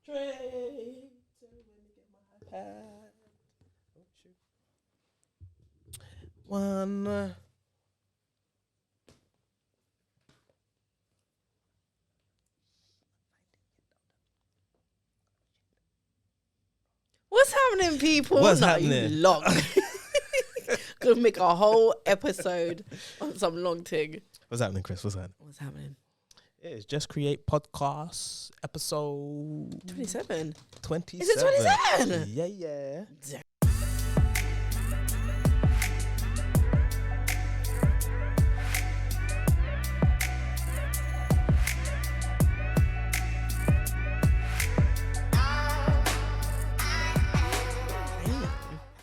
Straight. So let me get my iPad. Oh, shoot. One. What's happening, people? What's No, happening? You long. Gonna make a whole episode on some long thing. What's happening, Chris? What's happening? What's happening? It's Just Create Podcast episode 27. 27. Is it 27? Yeah. Damn.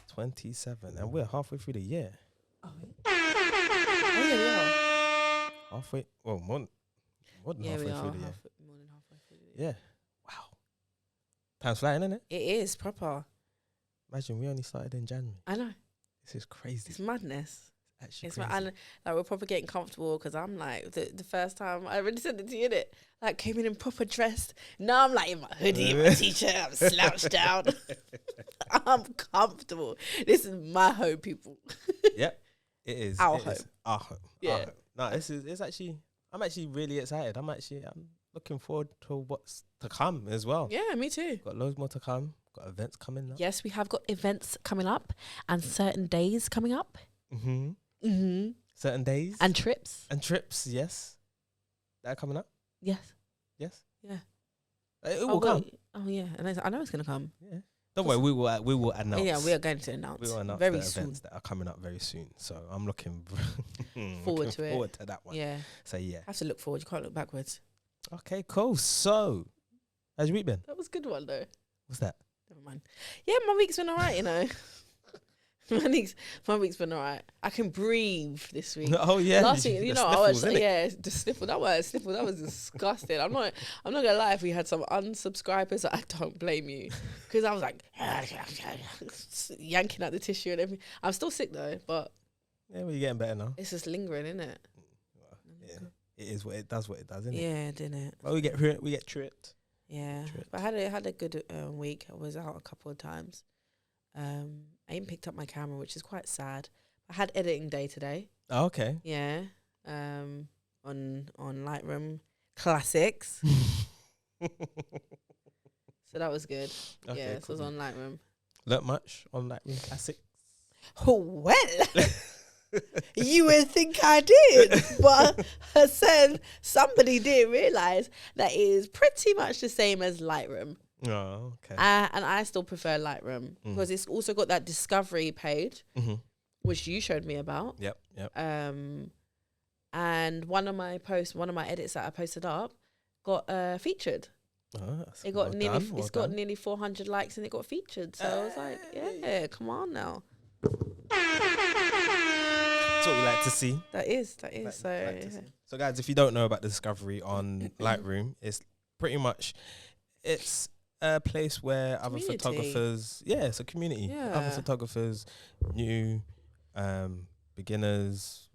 27. And we're halfway through the year. Oh, yeah, we are. Halfway. Well, more than Yeah, halfway we through are. the year. More than halfway through the year. Yeah. Wow. Time's flying, isn't it? It is proper. Imagine we only started in January. I know. This is crazy. It's madness. Actually It's crazy. and like we're probably getting comfortable because I'm like the first time I already said it to you, innit? Like came in proper dressed. Now I'm like in my hoodie, my t-shirt, I'm slouched down. I'm comfortable. This is my home, people. Yep. It is. Our It is. home. Our home. Yeah. Our home. No, it's actually, I'm actually really excited. I'm looking forward to what's to come as well. Yeah, me too. Got loads more to come. Got events coming up. Yes, we have got events coming up and certain days coming up. Mm-hmm. Mm-hmm. Certain days. And trips. And trips, yes. That are coming up? Yes. Yes. Yeah. It will come. Oh yeah, and I know it's gonna come. Yeah. Don't worry, we will announce. Yeah, we are going to announce. We will announce very the soon. events that are coming up very soon. So I'm looking Forward to it. Forward to that one. Yeah, So yeah. have to look forward. You can't look backwards. Okay, cool. So, how's your week been? That was a good one though. What's that? Never mind. Yeah, my week's been alright. You know, my week's been alright. I can breathe this week. Oh yeah. Last week, the you know, I was sniffles, innit? the sniffle. That was disgusting. I'm not gonna lie. If we had some unsubscribers, I don't blame you, because I was like yanking out the tissue and everything. I'm still sick though, but Yeah, we're getting better now. it's just lingering, isn't it? Yeah. It is what it does, isn't it? Yeah, didn't it? Well, we get through it. We get through it. Yeah, Trip. but I had a good week. I was out a couple of times. I even picked up my camera, which is quite sad. I had editing day today. Oh, okay. Yeah. On Lightroom Classics. So that was good. Okay, yeah, so it was cool. on Lightroom. Learnt much on Lightroom Classic? Oh, well, you would think I did, but I said somebody did realise that it is pretty much the same as Lightroom. Oh, okay. And I still prefer Lightroom because it's also got that discovery page, Mm-hmm. which you showed me about. Yep. And one of my edits that I posted up got featured. Oh, It got got nearly 400 likes and it got featured. So I was like, yeah, come on now. That's what we like to see. That is. Like to So see. So, guys, if you don't know about the discovery on Lightroom, it's pretty much it's a place where other Community. photographers, it's a community. Other Yeah. photographers, new, beginners,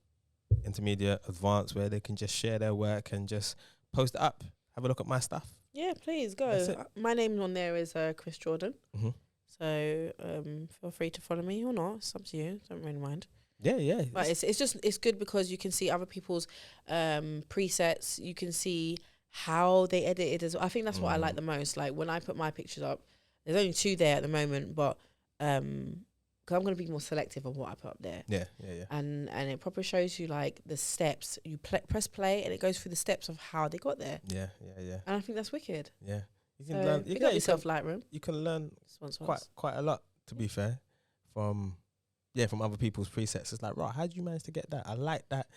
intermediate, advanced, where they can just share their work and just post it up. Have a look at my stuff. yeah, please That's go. it. My name on there is Chris Jordan. Mhm. So feel free to follow me or not. It's up to you. Don't really mind. Yeah. But it's good because you can see other people's presets. You can see how they edited as well. I think that's what I like the most. Like when I put my pictures up, there's only 2 there at the moment, but because I'm gonna be more selective of what I put up there. Yeah. And it probably shows you like the steps. You press play and it goes through the steps of how they got there. Yeah. And I think that's wicked. Yeah. You can So learn. pick up yourself, Lightroom. You can learn Sponsor us. quite a lot, to be fair, from other people's presets. It's like, right, how did you manage to get that? I like that.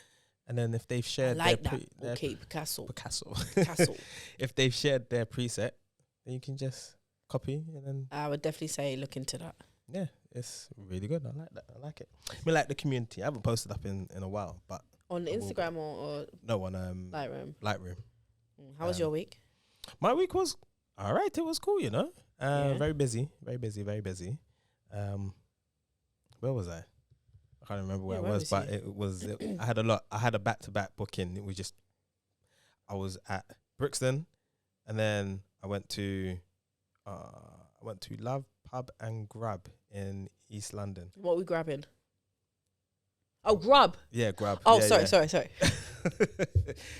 And then if they've I shared like their that. Okay, Picasso. Picasso, Castle. if they've shared their preset, then you can just copy and then I would definitely say look into that. yeah, it's really good. I like that. I like it. I mean, like the community. I haven't posted up in a while, but On I will. Instagram or no one Lightroom. Lightroom. How was your week? My week was all right. It was cool, you know. Yeah. Very busy. Where was I? I can't remember where Yeah, I where was, was but you? it was. I had a lot. I had a back-to-back booking. It was just. I was at Brixton, and then I went to I went to Love Pub and Grub in East London. What we grabbing? Oh, Grub. Yeah, Grub. Oh, yeah, sorry.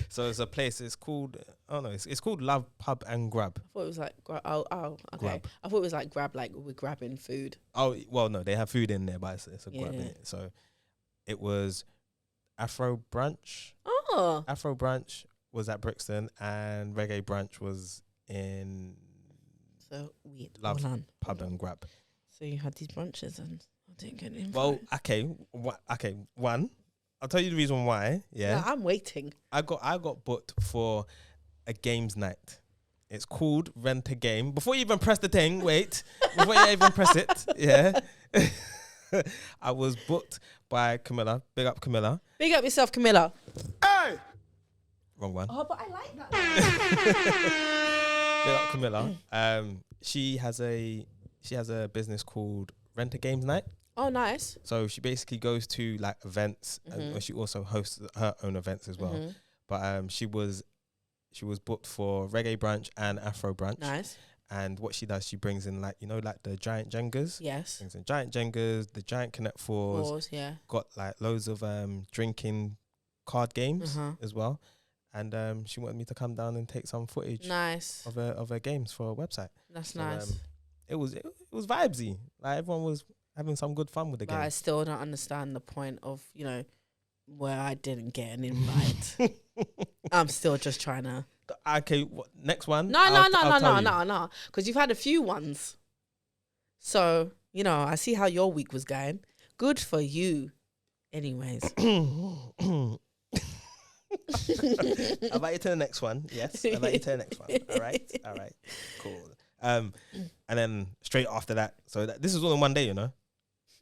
So it's a place. It's called. Oh no, it's called Love Pub and Grub. I thought it was like okay. Grub. I thought it was like grab, like we're grabbing food. Oh well, no, they have food in there, but it's a Yeah. Grub in it. So it was Afro Brunch. Oh, Afro Brunch was at Brixton, and Reggae Brunch was in so weird. Love Hold on. Pub and Grub. So you had these brunches and I didn't get an Well, invite. okay. One, I'll tell you the reason why. Yeah, No, I'm waiting. I got booked for a games night. It's called Rent a Game. Before you even press the thing, wait. Before you even press it, yeah. I was booked by Camilla. Big up Camilla. Big up yourself, Camilla. Wrong one. Oh, but I like that. Big up Camilla. She has a business called Rent a Games Night. Oh, nice. So she basically goes to like events, and she also hosts her own events as well. Mhm. But she was booked for Reggae Brunch and Afro Brunch. Nice. And what she does, she brings in like like the giant Jengas. Yes. Brings in giant Jengas, the giant Connect Fours. Pause, yeah. Got like loads of drinking card games Uh-huh. as well. And she wanted me to come down and take some footage Nice. of her games for a website. That's So, nice. it was vibesy. Like everyone was having some good fun with the But I game. still don't understand the point of, where I didn't get an invite. I'm still just trying to. Okay, next one. No. I'll tell you. Because you've had a few ones. So, I see how your week was going. Good for you. Anyways. I'll invite you to the next one. Yes, I'll invite you to the next one. All right, cool. And then straight after that, so this is all in one day,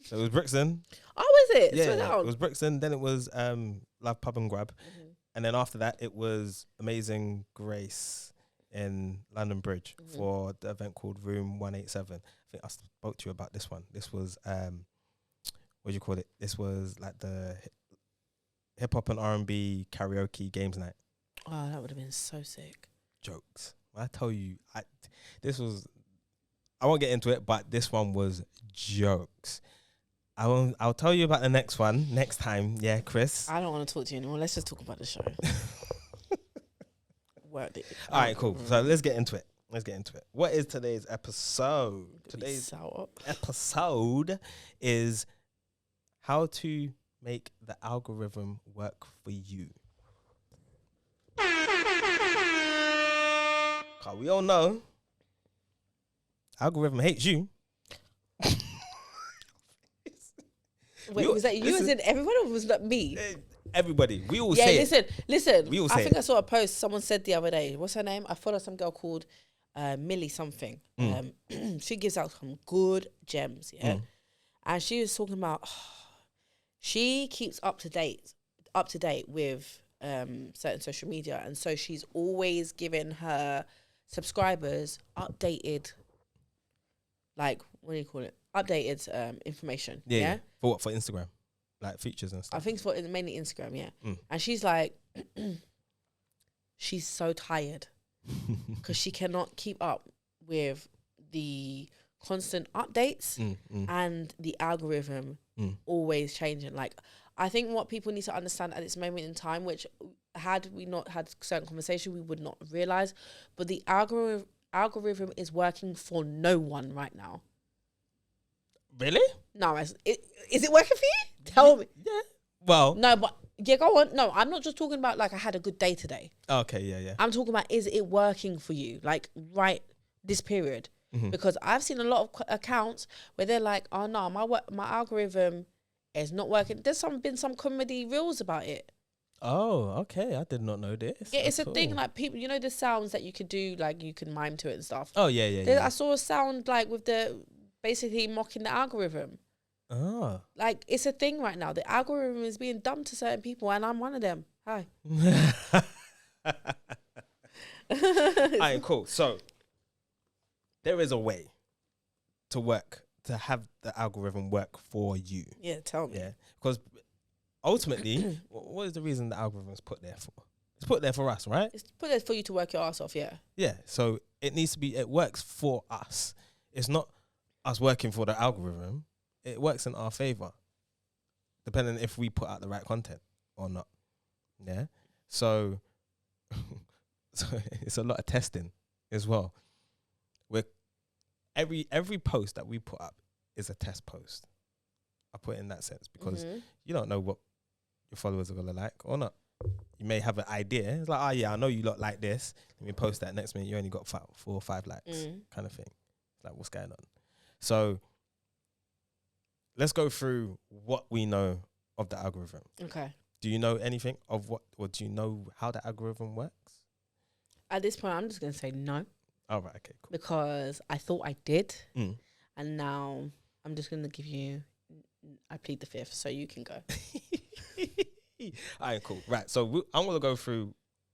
So it was Brixton. Oh, is it? Yeah, Slow down. it was Brixton. Then it was Love Pub and Grub, and then after that it was Amazing Grace in London Bridge for the event called Room 187. I think I spoke to you about this one. This was what do you call it? This was like the hip hop and R&B karaoke games night. Oh, that would have been so sick. Jokes. When I tell you, I won't get into it, but this one was jokes. I'll tell you about the next one next time. Yeah, Chris. I don't want to talk to you anymore. Let's just talk about the show. Worked it. All right, cool. So let's get into it. What is today's episode? Today's sour. episode is how to make the algorithm work for you. Cause we all know algorithm hates you. Wait, was that you? listen. As in everyone, or was that me? Everybody, we all Yeah, say it. listen. We all I say think it. I saw a post. Someone said the other day. What's her name? I follow some girl called Millie something. She gives out some good gems. Yeah, and she was talking about. She keeps up to date with certain social media, and so she's always giving her subscribers updated, like, what do you call it? Updated information. Yeah. For what? For Instagram, like features and I stuff. think it's for mainly Instagram, yeah. And she's like, she's so tired because she cannot keep up with the constant updates and the algorithm always changing. Like, I think what people need to understand at this moment in time, which had we not had certain conversation, we would not realize, but the algorithm is working for no one right now. Really? No, is it working for you? Tell me. Yeah. Well. No, but yeah, go on. No, I'm not just talking about like I had a good day today. Okay. Yeah. I'm talking about, is it working for you? Like right this period. Because I've seen a lot of accounts where they're like, oh no, my algorithm is not working. There's been some comedy reels about it. Oh, okay. I did not know this. Yeah, it's a at thing. all. Like people, the sounds that you could do, like you can mime to it and stuff. Oh yeah. I saw a sound like with the basically mocking the algorithm. Oh. Like it's a thing right now. The algorithm is being dumb to certain people, and I'm one of them. Hi. Alright, cool. So there is a way to have the algorithm work for you. Yeah, tell me. Yeah, because ultimately, what is the reason the algorithm is put there for? It's put there for us, right? It's put there for you to work your ass off. Yeah. Yeah. So it needs to be. It works for us. It's not us working for the algorithm. It works in our favor, depending if we put out the right content or not. Yeah. So, so it's a lot of testing as well. We're every post that we put up is a test post. I put it in that sense because you don't know what your followers are gonna like or not. You may have an idea. It's like, oh yeah, I know you lot like this. Let me post that. Next minute, you only got 4 or 5 likes, kind of thing. Like, what's going on? So let's go through what we know of the algorithm. Okay. Do you know anything of what, or do you know how the algorithm works? At this point, I'm just going to say no. Oh, right, okay, cool. Because I thought I did. And now I'm just going to give you, I plead the fifth, so you can go. All right, cool. Right, so I'm going to go through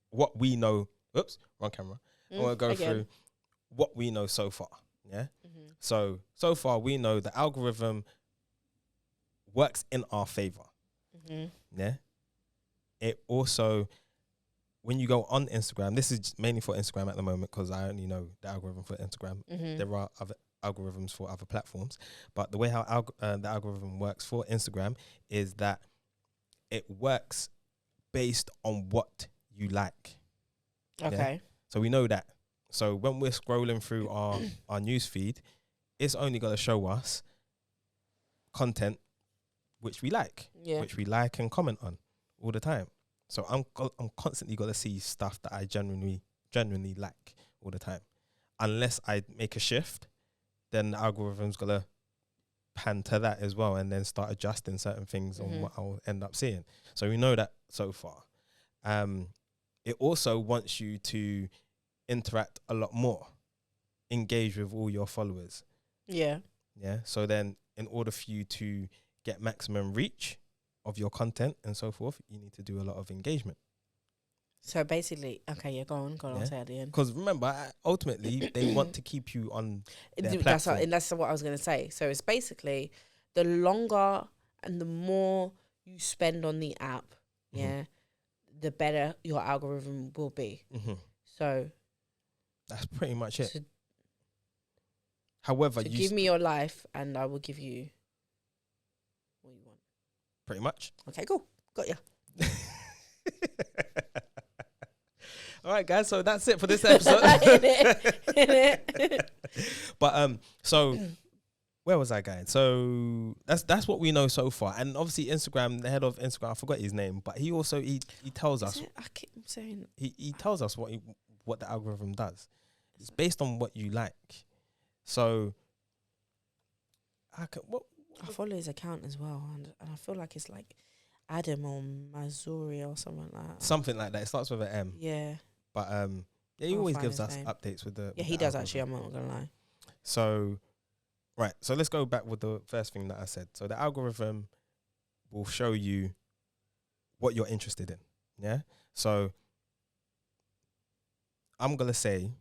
what we know. Oops, wrong camera. I'm going to go through what we know so far. Yeah. So far we know the algorithm works in our favor. Yeah. It also, when you go on Instagram, this is mainly for Instagram at the moment because I only know the algorithm for Instagram. There are other algorithms for other platforms, but the way how the algorithm works for Instagram is that it works based on what you like. Okay. Yeah? So we know that. So when we're scrolling through our news feed, it's only going to show us content which we like, which we like and comment on all the time. So I'm constantly going to see stuff that I genuinely like all the time. Unless I make a shift, then the algorithm's going to pan to that as well and then start adjusting certain things on what I'll end up seeing. So we know that so far. It also wants you to interact a lot more, engage with all your followers. Yeah. So then in order for you to get maximum reach of your content and so forth, you need to do a lot of engagement. So basically, okay, yeah, go on, I'll say at the end. Because remember, ultimately, they want to keep you on their platform. That's what I was going to say. So it's basically the longer and the more you spend on the app, the better your algorithm will be. So that's pretty much it. However, you give me your life and I will give you what you want. Pretty much. Okay, cool. Got ya. All right, guys. So that's it for this episode. But so where was I going? So that's what we know so far. And obviously Instagram, the head of Instagram, I forgot his name, but he also he tells us. I keep saying he tells us what the algorithm does. It's based on what you like. So I follow his account as well, and I feel like it's like Adam or Mazuri or something like that. Something like that. It starts with an M. Yeah. But he always gives us updates with the. Yeah, he does actually. I'm not gonna lie. So, right. So let's go back with the first thing that I said. So the algorithm will show you what you're interested in. Yeah. So I'm gonna say,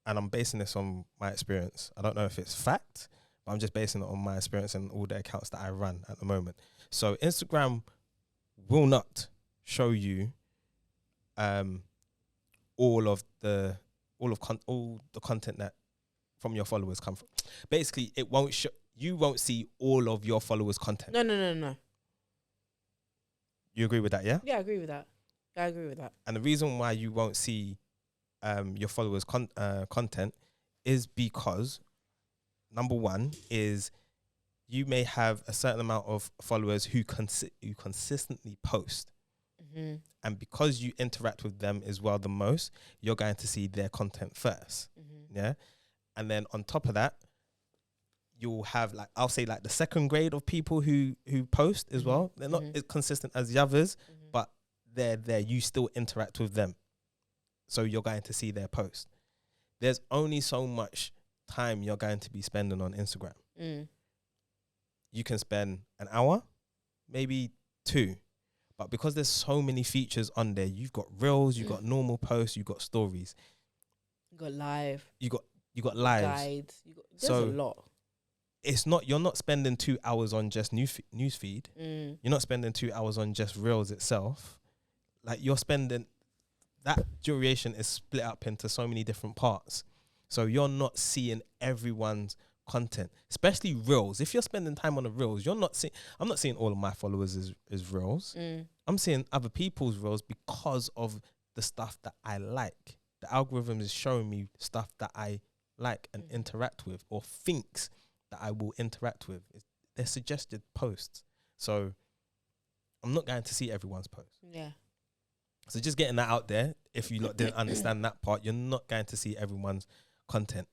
and I'm basing this on my experience. I don't know if it's fact, but I'm just basing it on my experience and all the accounts that I run at the moment. So Instagram will not show you all the content that from your followers come from. Basically, it won't show. You won't see all of your followers' content. No. You agree with that? Yeah. Yeah, I agree with that. And the reason why you won't see your followers' content is because number one is you may have a certain amount of followers who consistently post. And because you interact with them as well the most, you're going to see their content first. Yeah. And then on top of that, you'll have I'll say the second grade of people who post as well. They're not as consistent as the others, but they're there. You still interact with them. So you're going to see their post. There's only so much time you're going to be spending on Instagram. You can spend an hour, maybe 2. But because there's so many features on there, you've got reels, you've got normal posts, you've got stories. You got live. You got lives. Guides. There's a lot. You're not spending 2 hours on just news feed. You're not spending 2 hours on just reels itself. like you're spending that duration is split up into so many different parts. So you're not seeing everyone's content, especially reels. If you're spending time on the reels, you're not seeing. I'm not seeing all of my followers as reels. I'm seeing other people's reels because of the stuff that I like. The algorithm is showing me stuff that I like and interact with, or thinks that I will interact with. They're suggested posts. So I'm not going to see everyone's post. Yeah. So just getting that out there. If you lot didn't understand that part, you're not going to see everyone's content.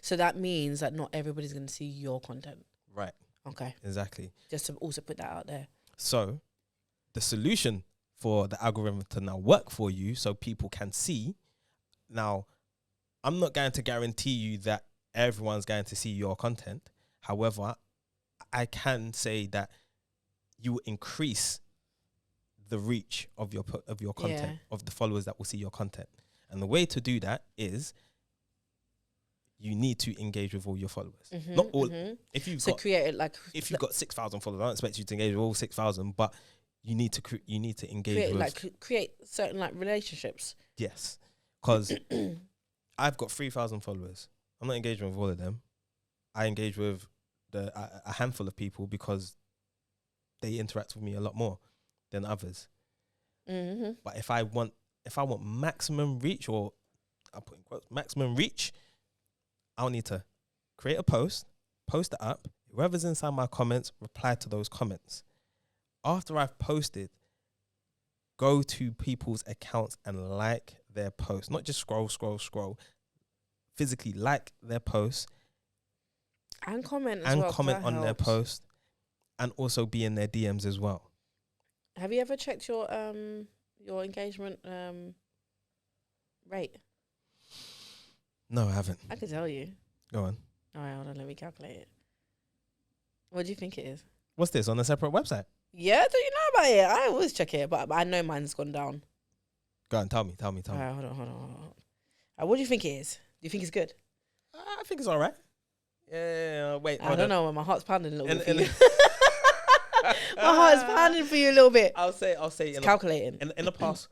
So that means that not everybody's going to see your content. Right. Okay. Exactly. Just to also put that out there. So the solution for the algorithm to now work for you so people can see. Now, I'm not going to guarantee you that everyone's going to see your content. However, I can say that you will increase the reach of your content, of the followers that will see your content. And the way to do that is you need to engage with all your followers. Not all. If you've got create it like if you've got 6,000 followers, I don't expect you to engage with all 6,000, but you need to engage with create certain like relationships. Yes, because I've got 3,000 followers. I'm not engaging with all of them. I engage with a handful of people because they interact with me a lot more than others. But if I want maximum reach, or I put in quotes, maximum reach, I'll need to create a post it up. Whoever's inside my comments, reply to those comments. After I've posted, go to people's accounts and like their posts. Not just scroll. Physically like their posts. And comment on their post. And also be in their DMs as well. Have you ever checked your engagement rate? No, I haven't. I could tell you. Go on. All right, hold on. Let me calculate it. What do you think it is? What's this, on a separate website? Yeah, do you know about it? I always check it, but I know mine's gone down. Go on, tell me. All right, hold on. What do you think it is? Do you think it's good? I think it's all right. Yeah, wait. I don't know. My heart's pounding a little bit for you. My heart's pounding for you a little bit. I'll say. It's calculating. In the past,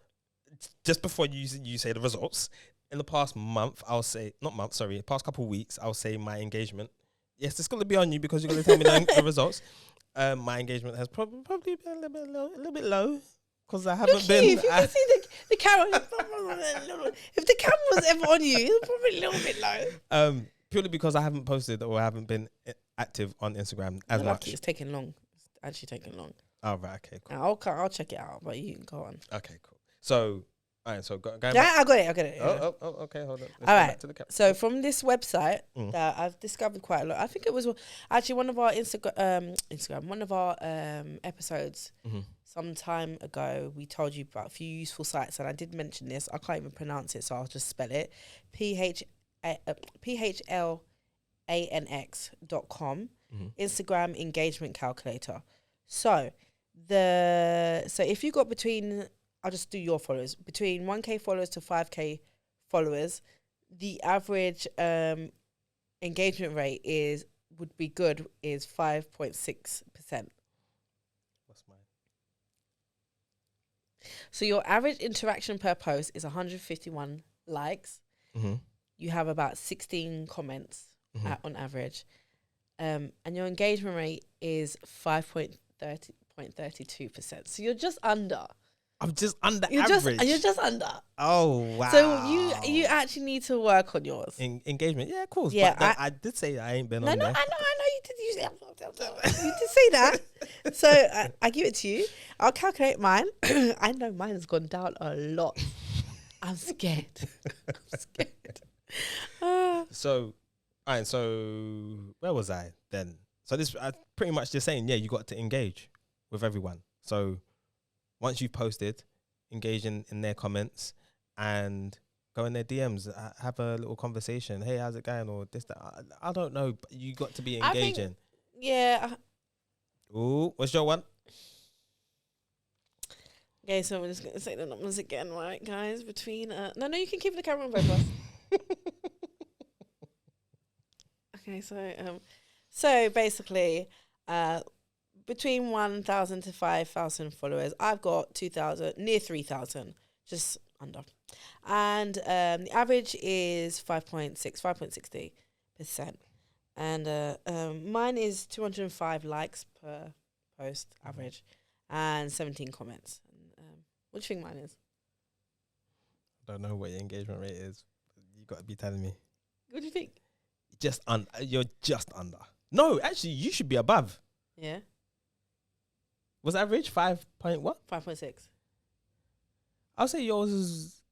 just before you say the results, in the past month, past couple of weeks, I'll say my engagement. Yes, it's going to be on you because you're going to tell me the results. My engagement has probably been a little bit low because I haven't been. If you can see the camera, if the camera was ever on you, it's probably a little bit low. Purely because I haven't posted or I haven't been active on Instagram as much. It's taking long. It's actually taking long. Oh, right. Okay, cool. I'll check it out, but you can go on. Okay, cool. So, all right. So going yeah, back. I got it. Oh, okay. Hold on. Let's all go right. back to the So from this website that I've discovered quite a lot. I think it was actually one of our Instagram, one of our episodes some time ago. We told you about a few useful sites, and I did mention this. I can't even pronounce it, so I'll just spell it. PHLANX.com. Instagram engagement calculator. So if you got between, I'll just do your followers, between 1K followers to 5K followers, the average engagement rate would be 5.6%. What's mine? So your average interaction per post is 151 likes. You have about 16 comments on average. And your engagement rate is 5.32%. So you're just under. I'm just under average. You're just under. Oh, wow. So you actually need to work on yours. Engagement, yeah, of course. Yeah, but I did say I ain't been on there. I know you did. You did say that. So I give it to you. I'll calculate mine. I know mine has gone down a lot. I'm scared. So, all right. So where was I then? So this, I pretty much just saying, yeah, you got to engage with everyone. So once you've posted, engage in their comments and go in their DMs, have a little conversation. Hey, how's it going? Or this, that. I don't know. But you got to be engaging. Ooh, what's your one? Okay, so I'm just going to say the numbers again, right, guys? Between, no, you can keep the camera on both of us. Okay, so basically, between 1,000 to 5,000 followers. I've got 2,000, near 3,000, just under. And the average is 5.60%. And mine is 205 likes per post average and 17 comments. What do you think mine is? I don't know what your engagement rate is. You got to be telling me. What do you think? You're just under. No, actually, you should be above. Yeah. Was average 5 point what? 5.6. I'll say yours is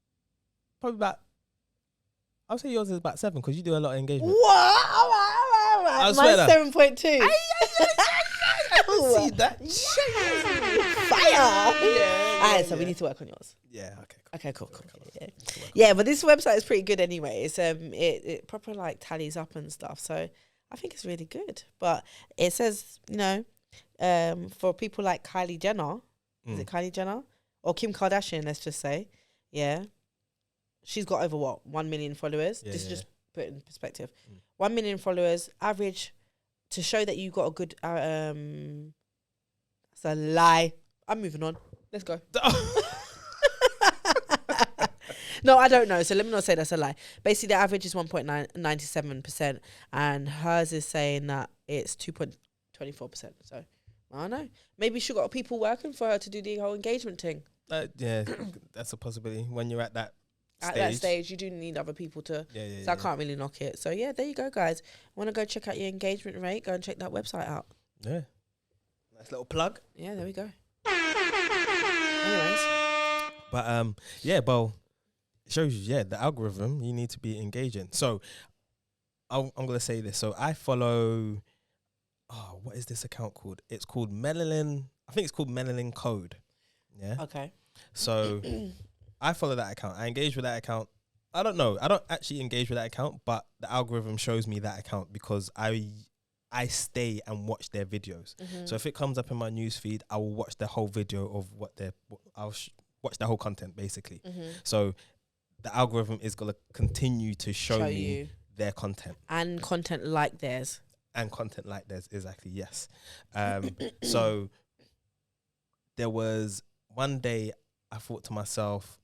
probably about. I'll say yours is about 7 because you do a lot of engagement. What? All right. I swear Mine's 7.2. I can see that. Fire. Yeah. All right, so we need to work on yours. Yeah. Okay. Okay, cool. Yeah, but this website is pretty good anyway. It's it proper like tallies up and stuff. So I think it's really good. But it says, for people like Kylie Jenner, is it Kylie Jenner or Kim Kardashian? Let's just say, yeah, she's got over 1 million followers. This is just put in perspective. 1 million followers, average, to show that you got a good. It's a lie. I'm moving on. Let's go. No, I don't know. So let me not say that's a lie. Basically, the average is 1.97%, and hers is saying that it's 2.24%. So I don't know. Maybe she got people working for her to do the whole engagement thing. Yeah, that's a possibility. When you're at that At that stage, you do need other people to. So I can't really knock it. So yeah, there you go, guys. Want to go check out your engagement rate? Go and check that website out. Yeah. Nice little plug. Yeah, there we go. Anyways. But yeah, Bo, it shows you, the algorithm, you need to be engaging. So I'm gonna say this. So I follow what is this account called? It's called Melanin. I think it's called Melanin Code. Yeah. Okay. So I follow that account. I engage with that account. I don't know. I don't actually engage with that account, but the algorithm shows me that account because I stay and watch their videos. So if it comes up in my news feed, I will watch the whole video of watch the whole content basically. So the algorithm is gonna continue to show me their content and content like theirs. And content like theirs, exactly. Yes. So there was one day I thought to myself,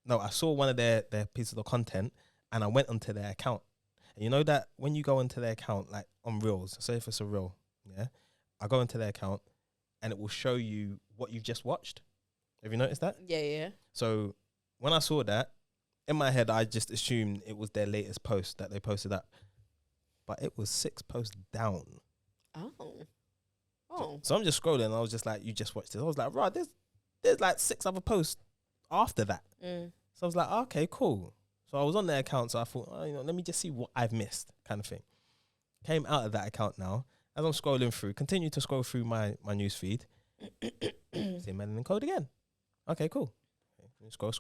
no, I saw one of their pieces of content and I went onto their account. And you know that when you go onto their account, like on Reels, so if it's a Reel, I go into their account and it will show you what you've just watched. Have you noticed that? Yeah. So when I saw that, in my head, I just assumed it was their latest post that they posted up. But it was 6 posts down. Oh. So I'm just scrolling and I was just like, you just watched it. I was like, right, there's like 6 other posts after that. So I was like, okay, cool. So I was on their account, so I thought, let me just see what I've missed, kind of thing. Came out of that account now. As I'm scrolling through, continue to scroll through my news feed. See Melanin Code again. Okay, cool. Okay, scroll.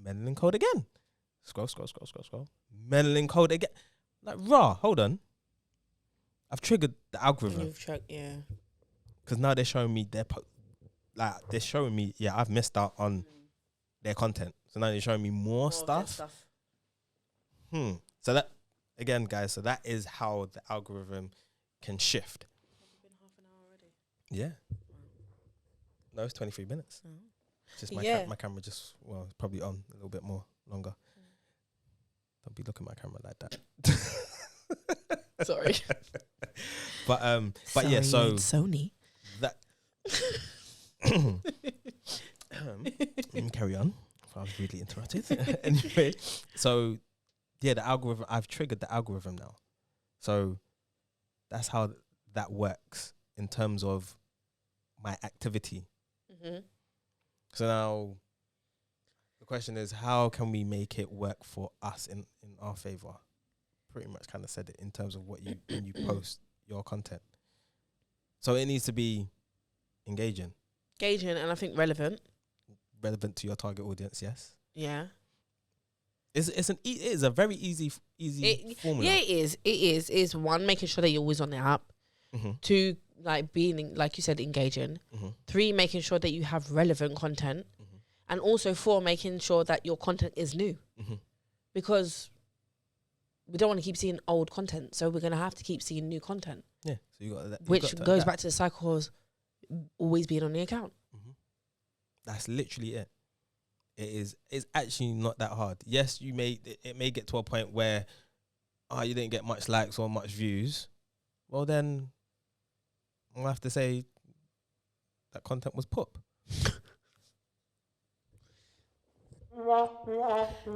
Melanin Code again. Scroll. Melanin Code again. Like, hold on. I've triggered the algorithm. Yeah. Because now they're showing me I've missed out on their content. So now they're showing me more stuff. So that, again, guys, so that is how the algorithm can shift. Has it been half an hour already? Yeah. No, it's 23 minutes. Oh. Just my camera it's probably on a little bit more longer. Don't be looking at my camera like that. Sorry. But yeah, so Sony. That let me carry on. I was really interrupted. Anyway, so yeah, the algorithm, I've triggered the algorithm now. So that's how that works in terms of my activity. So now the question is, how can we make it work for us in our favor? Pretty much kind of said it in terms of when you post your content. So it needs to be engaging, and I think relevant to your target audience. Yes. Yeah. It is a very easy formula. Yeah, it is. It's one, making sure that you're always on the app. 2, like being, like you said, engaging. 3, making sure that you have relevant content. And also 4, making sure that your content is new. Because we don't want to keep seeing old content, so we're gonna have to keep seeing new content. Yeah. So you got that, Which goes back to the cycle of always being on the account. Mm-hmm. That's literally it. It's actually not that hard. Yes, it may get to a point where you didn't get much likes or much views. Well, then I'll have to say that content was pop.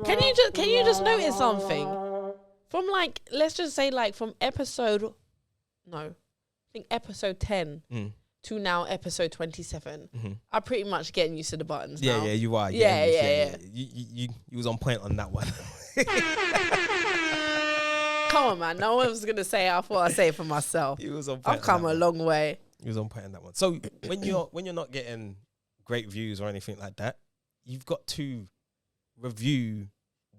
Can you just notice something? From like, let's just say like from episode 10 to now episode 27, I'm pretty much getting used to the buttons now. Yeah, you are. Yeah. You was on point on that one. Come on, man. No one was going to say it. I thought I'd say it for myself. You was on point. I've come a long way. You was on point on that one. So when you're not getting great views or anything like that, you've got to review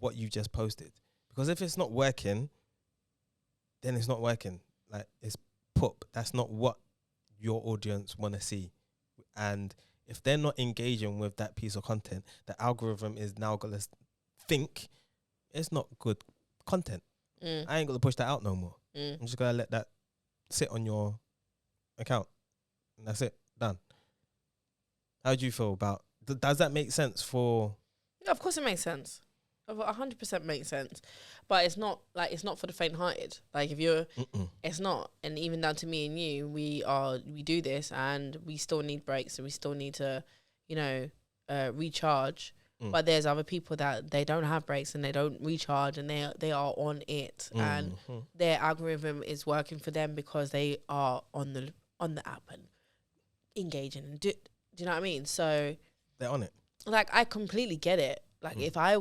what you just posted. Because if it's not working, then it's not working. Like, it's poop. That's not what your audience want to see. And if they're not engaging with that piece of content, the algorithm is now going to think it's not good content. I ain't going to push that out no more. I'm just going to let that sit on your account. And that's it. Done. How do you feel about... Does that make sense for... Yeah, of course it makes sense. 100% makes sense. But it's not for the faint-hearted. Like, if you're... It's not. And even down to me and you, we do this and we still need breaks and we still need to, recharge. But there's other people that they don't have breaks and they don't recharge and they are on it. And their algorithm is working for them because they are on the app and engaging. And do you know what I mean? So... They're on it. Like, I completely get it. Like, if I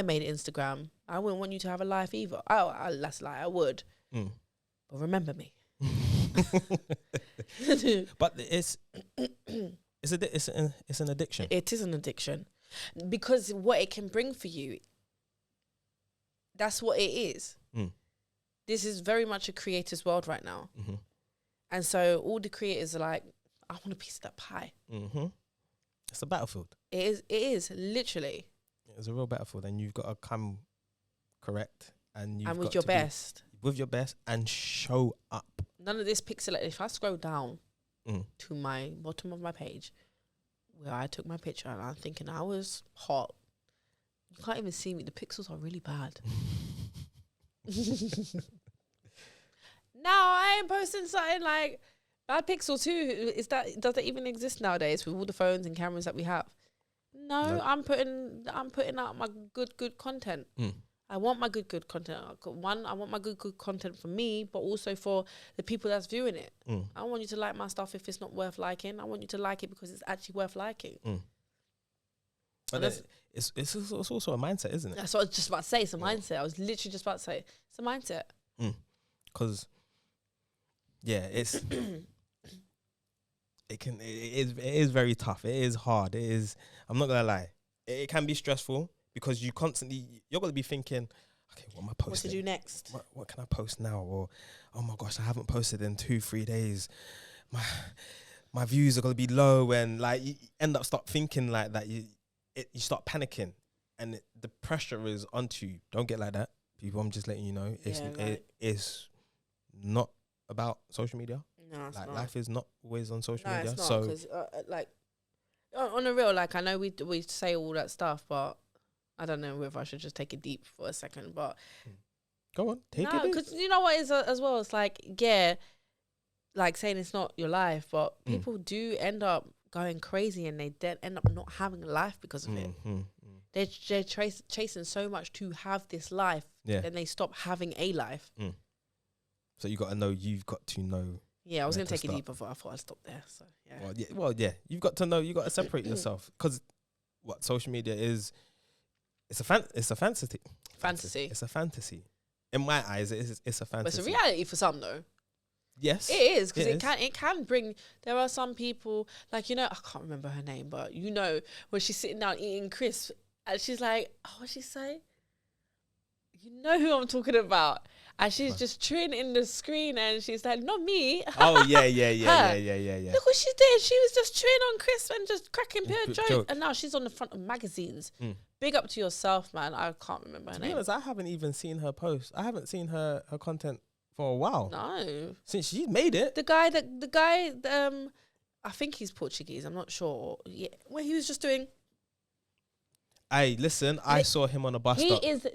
made Instagram, I wouldn't want you to have a life either. That's like, I would. But remember me. But it's an addiction. It is an addiction. Because what it can bring for you, that's what it is. This is very much a creator's world right now. And so all the creators are like, I want a piece of that pie. It's a battlefield. It is literally. It's a real battlefield, and you've got to come correct, and with your best. With your best, and show up. None of this pixel. If I scroll down to my bottom of my page, where I took my picture, and I'm thinking I was hot. You can't even see me. The pixels are really bad. Now I am posting something like bad pixel too. Does that even exist nowadays with all the phones and cameras that we have? No. I'm putting out my good content. I want my good content. I want my good content for me, but also for the people that's viewing it. I want you to like my stuff if it's not worth liking. I want you to like it because it's actually worth liking. But it's also a mindset, isn't it? That's what I was just about to say. It's a mindset. I was literally just about to say it's a mindset. Because, it's it is very tough. It is hard. It is. I'm not gonna lie. It can be stressful because you're gonna be thinking, okay, what am I posting? What to do next? What can I post now? Or, oh my gosh, I haven't posted in 2-3 days. My views are gonna be low, and like you end up start thinking like that. You start panicking, and the pressure is onto you. Don't get like that, people. I'm just letting you know. It's not about social media. No, it's not. Life is not always on social media. It's not, so because on the real, like I know we say all that stuff, but I don't know if I should just take it deep for a second. But go on, take it. Because you know what is as well. It's like like saying it's not your life, but people do end up going crazy, and they then end up not having a life because of it. They're chasing so much to have this life, then they stop having a life. So you've got to know. Yeah, I was going to take it deeper, but I thought I'd stop there. So yeah. Well, you've got to know. You got to separate yourself, because what social media is, it's a fantasy. Fantasy. It's a fantasy. In my eyes, it's a fantasy. But it's a reality for some, though. Yes, it is, because it can bring. There are some people, like, I can't remember her name, but when she's sitting down eating crisps, and she's like, oh, what'd she say? You know who I'm talking about. and she's just chewing in the screen, and she's like, "Not me." Oh yeah. Look what she did. She was just chewing on crisp and just cracking pure Good jokes. joke. And now she's on the front of magazines. Mm. Big up to yourself, man. I can't remember her To be name. honest, I haven't even seen her post. I haven't seen her content for a while. No, Since she's made it. the guy, I think he's Portuguese. I'm not sure. Yeah, well, he was just doing. Hey, listen, I saw him on a bus He stop. is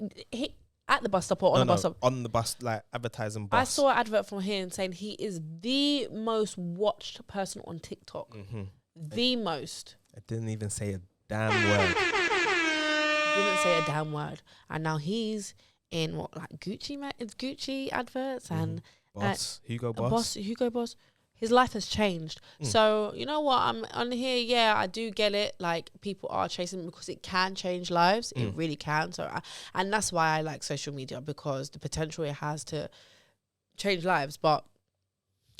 at the bus stop or on the bus stop. On the bus, like advertising bus. I saw an advert from him saying he is the most watched person on TikTok. Mm-hmm. The most. I didn't even say a damn word. Didn't say a damn word. And now he's in what, like Gucci adverts and Boss, Hugo Hugo Boss. His life has changed. So you know what? I'm on here. Yeah, I do get it. Like people are chasing it because it can change lives. It really can. So, and that's why I like social media, because the potential it has to change lives. But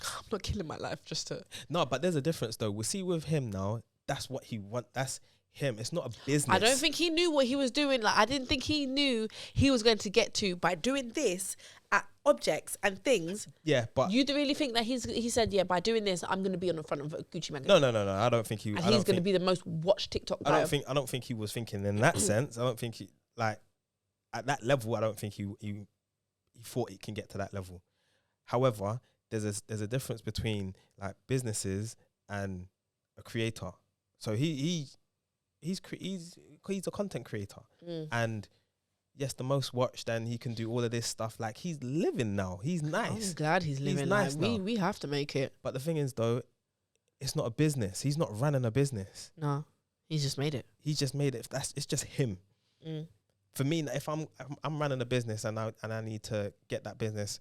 I'm not killing my life just to. No, but there's a difference though. We see with him now. That's what he wants. That's him. It's not a business. I don't think he knew what he was doing. Like I didn't think he knew he was going to get to by doing this at objects and things. Yeah, but You really think that he said, yeah, by doing this, I'm going to be on the front of a Gucci magazine. no. I don't think he. And I he's don't going to think- be the most watched TikTok guy. I don't think he was thinking in that sense. I don't think he like at that level. I don't think he thought it can get to that level. However, there's a difference between like businesses and a creator. So he's a content creator, and yes, the most watched, and he can do all of this stuff. Like he's living now. He's nice. I'm glad he's living nice like, now. we have to make it. But the thing is, though, it's not a business. He's not running a business. No, he's just made it. He's just made it. It's just him. For me, if I'm running a business and I need to get that business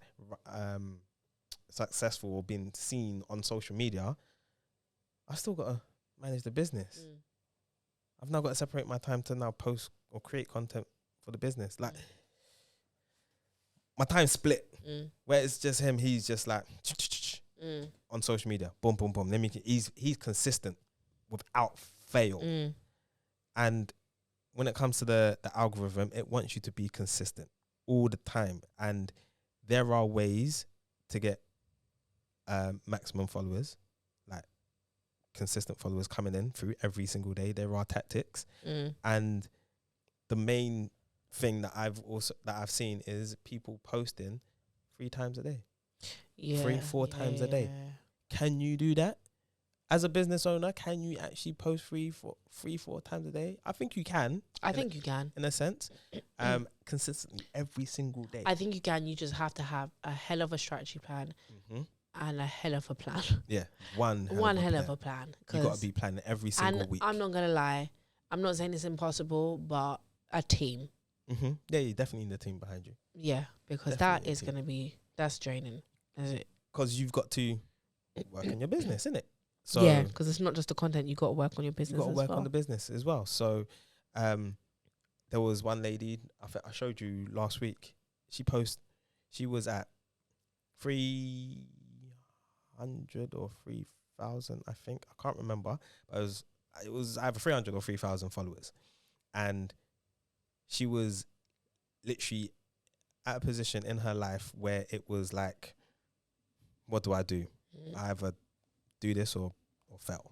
successful or being seen on social media, I still got to manage the business. I've now got to separate my time to now post or create content for the business. Like my time split where it's just him. He's just like on social media, boom, boom, boom. He's consistent without fail. And when it comes to the algorithm, it wants you to be consistent all the time. And there are ways to get maximum followers, like consistent followers coming in through every single day. There are tactics. And the main thing that I've seen is people posting 3 times a day. Yeah, 3-4 times a day. Can you do that? As a business owner, can you actually post 3-4 times a day? I think you can. I think you can. In a sense. Consistently every single day. I think you can. You just have to have a hell of a strategy plan and a hell of a plan. Yeah. One hell of a plan. You got to be planning every single week. I'm not going to lie. I'm not saying it's impossible, but a team. Yeah, you definitely need a team behind you. Yeah, because Definitely that is going to be, that's draining. Is it? Because you've got to work on your business, innit? So yeah, because it's not just the content. You got to work on your business. you got to work on the business as well. So there was one lady I showed you last week. She was at 300 or 3,000, I think. I can't remember. But it was either 300 or 3,000 followers. And she was literally at a position in her life where it was like, what do I do? I either do this or fail.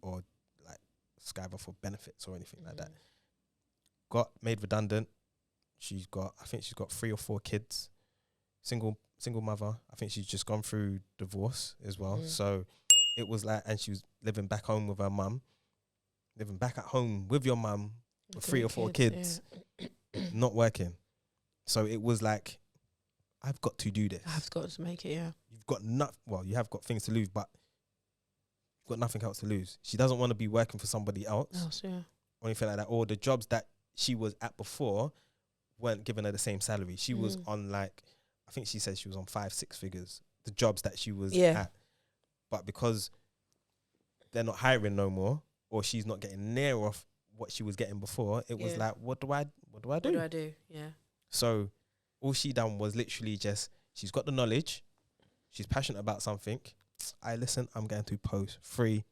Or like strive for benefits or anything like that. Got made redundant. I think she's got 3 or 4 kids. Single mother. I think she's just gone through divorce as well. So it was like, and she was living back home with her mum. Living back at home with your mum with 3 or 4 kids. Not working. So it was like, I've got to do this. I've got to make it, yeah. You've got you have got things to lose, but you've got nothing else to lose. She doesn't want to be working for somebody else. Yeah. Or anything like that. Or the jobs that she was at before weren't giving her the same salary. She was on like, I think she said she was on 5-6 figures. The jobs that she was at. But because they're not hiring no more, or she's not getting near off what she was getting before, it was like, what do I do? What do I do? Yeah. So all she done was literally just, she's got the knowledge, she's passionate about something. I'm going to post 3-4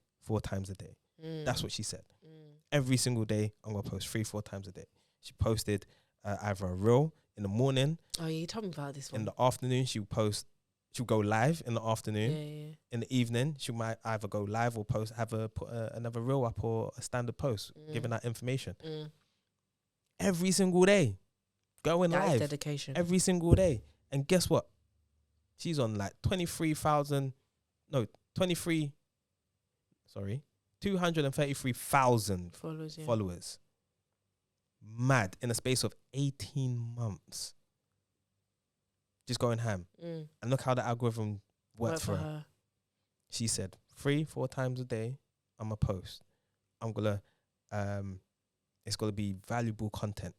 times a day. That's what she said. Every single day, I'm going to post 3-4 times a day. She posted either a reel in the morning. Oh yeah, you told me about this one. In the afternoon, she'll go live in the afternoon. Yeah. In the evening, she might either go live or put another reel up or a standard post, giving that information. Every single day, going That is live dedication. every single day. And guess what? She's on like 233,000 Followers. Yeah. followers. Mad, in a space of 18 months. Just going ham. And look how the algorithm worked for her. She said 3-4 times a day I'm a post. I'm gonna it's gonna be valuable content.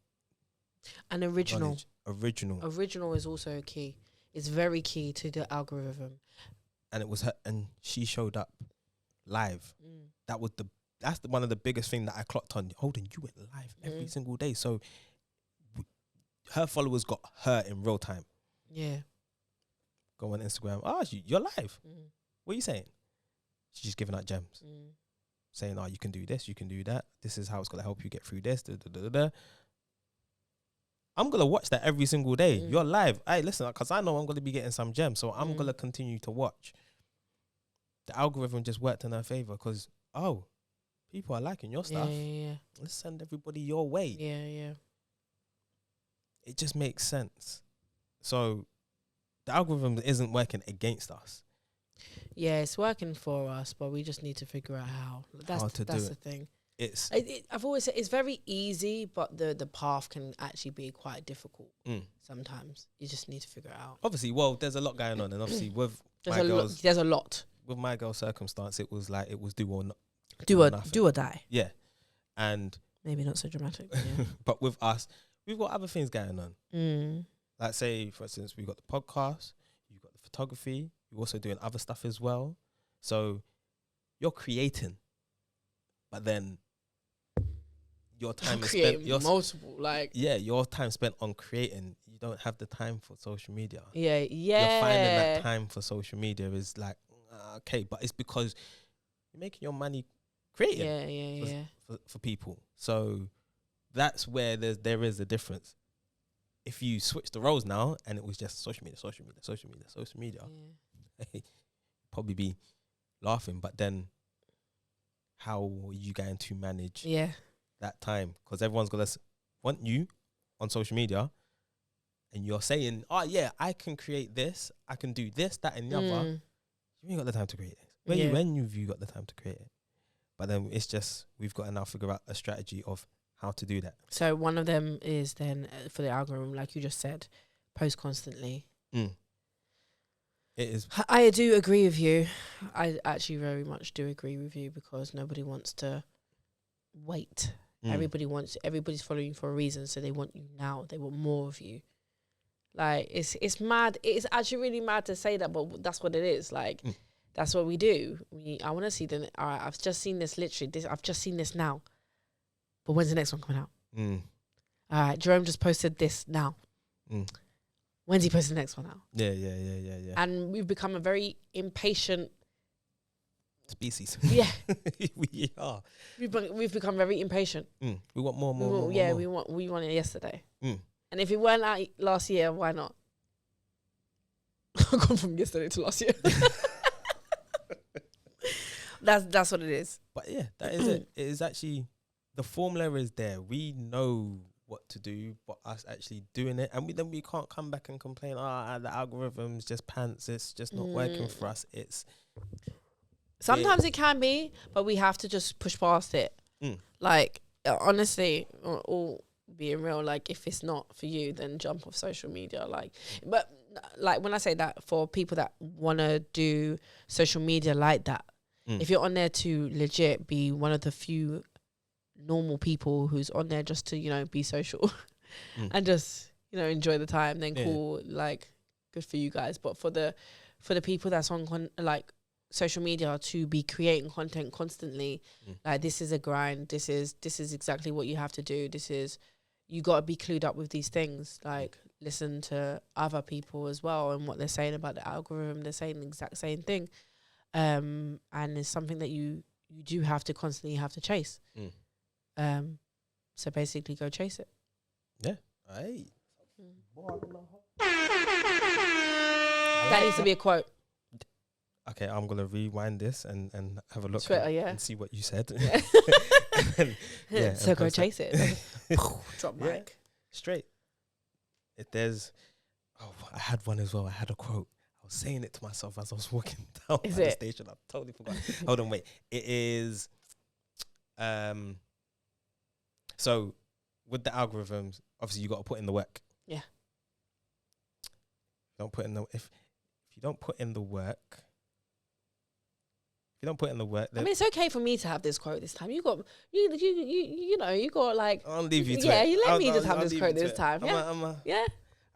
And original. Original Is also key. It's very key to the algorithm. And it was her, and she showed up live. That's one of the biggest thing that I clocked on. Hold on, you went live every single day. So her followers got her in real time. Yeah. Go on Instagram. You're live. What are you saying? She's just giving out gems. Saying, you can do this, you can do that. This is how it's going to help you get through this. I'm going to watch that every single day. You're live. Hey, listen, because I know I'm going to be getting some gems. So I'm going to continue to watch. The algorithm just worked in her favor because, people are liking your stuff. Yeah. Let's send everybody your way. Yeah. It just makes sense. So the algorithm isn't working against us. Yeah, it's working for us, but we just need to figure out how. That's the thing. I've always said it's very easy, but the path can actually be quite difficult sometimes. You just need to figure it out. Obviously, there's a lot going on, and obviously with there's a lot. With my girl's circumstance, it was do or not. Do or die. Yeah, and maybe not so dramatic. But, yeah. But with us, we've got other things going on. Like say, for instance, we've got the podcast, you've got the photography, you're also doing other stuff as well. So you're creating, but then your time is spent multiple your time spent on creating. You don't have the time for social media. Yeah. You're finding that time for social media is okay, but it's because you're making your money creating. For people. So that's where there is a difference. If you switch the roles now and it was just social media, you'd probably be laughing. But then how are you going to manage that time? Because everyone's going to want you on social media and you're saying, I can create this, I can do this, that and the other. You ain't got the time to create this. When have you got the time to create it? But then it's just, we've got to now figure out a strategy of how to do that. So one of them is then for the algorithm, like you just said, post constantly. It is. I do agree with you. I actually very much do agree with you because nobody wants to wait. Everybody's following for a reason, so they want you now. They want more of you. It's mad. It's actually really mad to say that, but that's what it is. That's what we do. I want to see the. All right, I've just seen this. Literally, I've just seen this now. But when's the next one coming out? All right, Jerome just posted this now. When's he posting the next one out? Yeah. And we've become a very impatient species. Yeah, we are. We've become very impatient. We want more. We want it yesterday. And if it weren't out last year, why not? I've gone from yesterday to last year. That's what it is. But yeah, that is it. It is actually, the formula is there. We know what to do, but us actually doing it, and we can't come back and complain. The algorithm's just pants. It's just not working for us. Sometimes it can be, but we have to just push past it. Honestly, all being real, if it's not for you, then jump off social media. But when I say that, for people that want to do social media like that, if you're on there to legit be one of the few normal people who's on there just to, be social and just, enjoy the time, then cool, good for you guys. But for the people that's on social media to be creating content constantly, this is a grind. This is exactly what you have to do. You got to be clued up with these things. Listen to other people as well and what they're saying about the algorithm. They're saying the exact same thing. And it's something that you do have to constantly have to chase. So basically go chase it. Yeah. Hey. That needs to be a quote. Okay, I'm gonna rewind this and have a look Twitter, at, yeah. and see what you said. Yeah. Yeah, So and go post that. chase it. Drop Yeah. mic. Straight. If there's, I had one as well. I had a quote. I was saying it to myself as I was walking down Is by the it? station. I totally forgot. Hold on, wait. It is, so with the algorithms, obviously you got to put in the work. Yeah. Don't put in the if you don't put in the work. If you don't put in the work, I then mean, it's okay for me to have this quote this time. You got you know you got like I'll leave you to yeah. it. You let I'll- me just I'll- have I'll this leave quote you to this it. time. Yeah, yeah.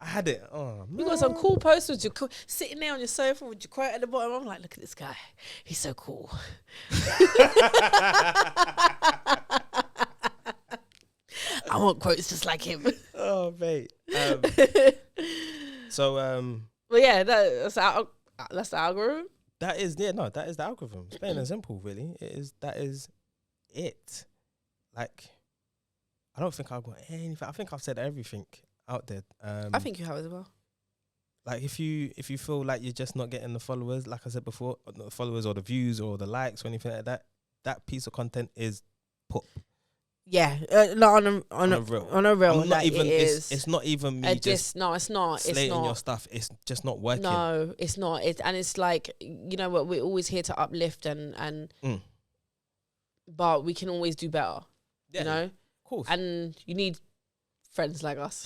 I had it. Oh, You got some cool posters. You're sitting there on your sofa with your quote at the bottom. I'm like, look at this guy. He's so cool. I want quotes just like him. Oh, mate. So But yeah, that's the algorithm. that is that is the algorithm. It's plain and simple, really. That is it. Like, I don't think I've got anything. I think I've said everything out there. I think you have as well. Like, if you feel like you're just not getting the followers, like I said before, not the followers or the views or the likes or anything like that, that piece of content is put Yeah, not on a real. on a real. I'm not like, even. it is. It's not even me just no, it's not. It's slating not. your stuff. It's just not working. No, it's not. It's like, you know what, we're always here to uplift and but we can always do better. Yeah, You know, of course. and you need friends like us.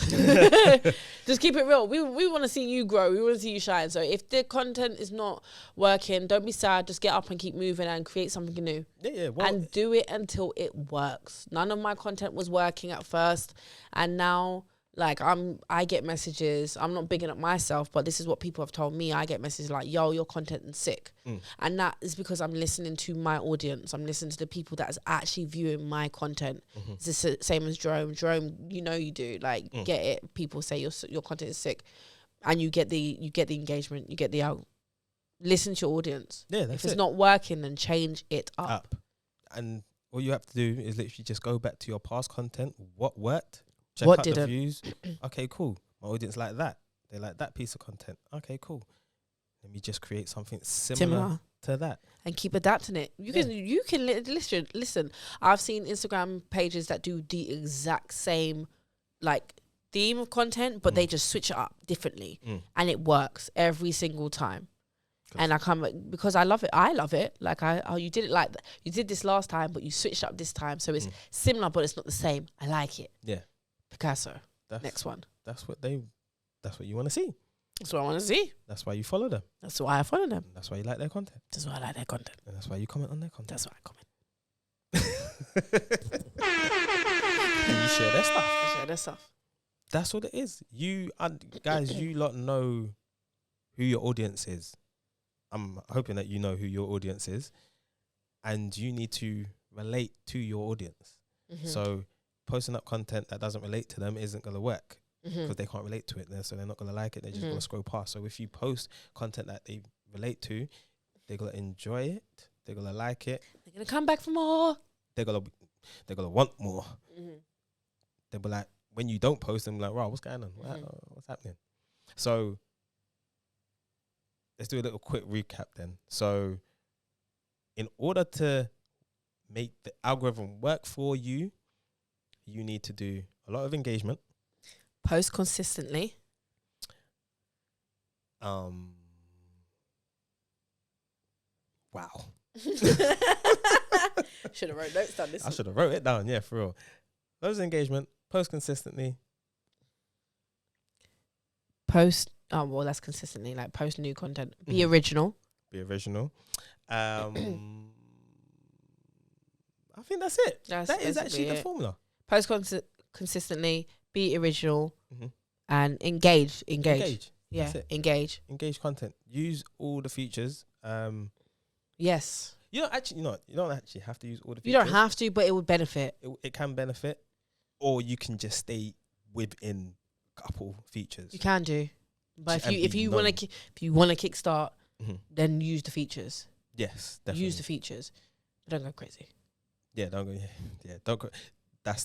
Just keep it real. We want to see you grow. We want to see you shine. So if the content is not working, don't be sad. Just get up and keep moving and create something new. Yeah. Well, And do it until it works. None of my content was working at first, and now like I get messages. I'm not bigging up myself, but this is what people have told me. I get messages like, yo, your content is sick. And that is because I'm listening to my audience. I'm listening to the people that is actually viewing my content. It's the same as Jerome. Jerome, you know you do. Like, get it. People say your content is sick, and you get the engagement, you get the out. Listen to your audience. Yeah, that's if it's it. not working, then change it up. And all you have to do is literally just go back to your past content. What worked? Check What out didn't? the views. Okay, cool. My audience like that. They like that piece of content. Okay, cool. Let me just create something similar to that. And keep adapting it. You can listen. I've seen Instagram pages that do the exact same like theme of content, but they just switch it up differently, and it works every single time. And I come because I love it. I love it. Like you did it like you did this last time, but you switched up this time, so it's similar, but it's not the same. I like it. Yeah. Picasso. That's, Next one. That's what you want to see. That's what I want to see. That's why you follow them. That's why I follow them. That's why you like their content. That's why I like their content. And that's why you comment on their content. That's why I comment. And you share their stuff. I share their stuff. That's what it is. You guys, you lot know who your audience is. I'm hoping that you know who your audience is, and you need to relate to your audience. So posting up content that doesn't relate to them isn't gonna work because they can't relate to it. So they're not gonna like it. They're just gonna scroll past. So if you post content that they relate to, they're gonna enjoy it. They're gonna like it. They're gonna come back for more. They're gonna want more. They'll be like, when you don't post them, like, wow, what's going on? What's happening? So let's do a little quick recap then. So in order to make the algorithm work for you, you need to do a lot of engagement. Post consistently. Wow. Should have wrote notes down this. I should have wrote it down, yeah, for real. Loads of engagement, post consistently. Post, that's consistently, like post new content. Be original. Be original. I think that's it. That is actually the formula. Post consistently, be original, and engage. Yeah, engage. Engage content. Use all the features. Yes. You don't actually have to use all the features. You don't have to, but it would benefit. It can benefit, or you can just stay within a couple features. You can do, but if you want to kickstart, then use the features. Yes, definitely. Use the features. Don't go crazy. Yeah, don't go. Yeah, don't go.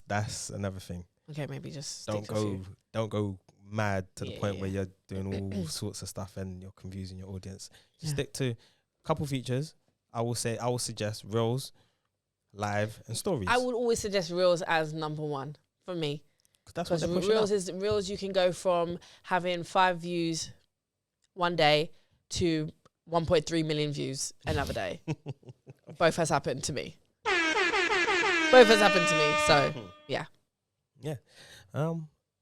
That's another thing. Okay, maybe just Don't go mad to the point where Yeah. you're doing all sorts of stuff and you're confusing your audience. Just Yeah. stick to a couple features. I will suggest Reels, Live, and Stories. I would always suggest Reels as number one for me. 'Cause that's what Because they're pushing out. Reels you can go from having 5 views one day to 1.3 million views another day. Both has happened to me. Both has happened to me. So yeah. Yeah. I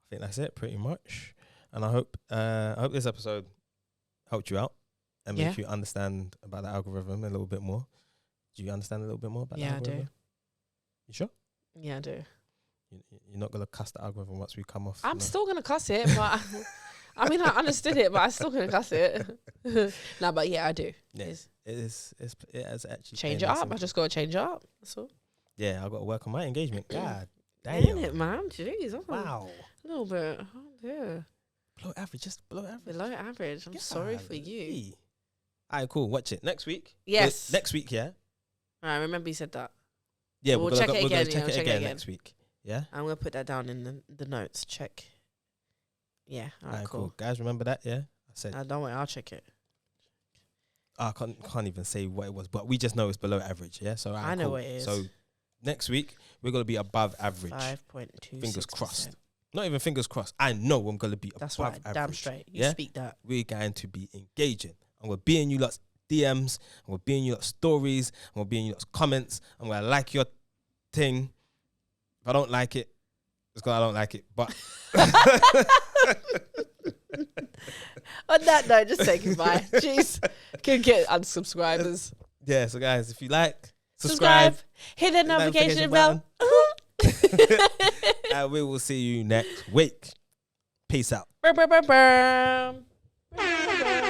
think that's it pretty much. And I hope this episode helped you out and Yeah. make you understand about the algorithm a little bit more. Do you understand a little bit more about the Yeah, I algorithm? do. You sure? Yeah, I do. You're not gonna cuss the algorithm once we come off. I'm no? still gonna cuss it, but I mean I understood it, but I'm still gonna cuss it. No, but yeah, I do. Yeah. It's- It has actually change it played up. some- I just gotta change it up. That's all. Yeah, I've got to work on my engagement. God Ain't damn. it, man? Jeez, oh, Wow. a little bit. Oh, yeah. Below average, just below average. Below average. I'm sorry for you. Golly. All right, cool. Watch it next week. Yes. Next week, yeah. I remember you said that. Yeah, We'll we're gonna check go- it we're gonna again, check yeah, it check it again again. next week. Yeah. I'm gonna put that down in the notes. Check. Yeah. All All right, right, cool. cool. Guys, remember that? Yeah. I said Don't worry, I'll check it. I can't even say what it was, but we just know it's below average. Yeah. So all right, I know cool. what it is. So next week we're gonna be above average. 5.2. Fingers crossed. Not even fingers crossed. I know I'm gonna be That's above right. average. Damn straight. You Yeah? speak that. We're going to be engaging. And we're being you lot's DMs. And we're being you lot's stories. And we're being you lot's comments. And we're like your thing. If I don't like it, it's because I don't like it. But On that note, just say goodbye. Jeez. Can get unsubscribers. yeah, so guys, if you like, subscribe. Hit the notification notification bell. And we will see you next week. Peace out. Brum, brum, brum, brum. Brum, brum, brum.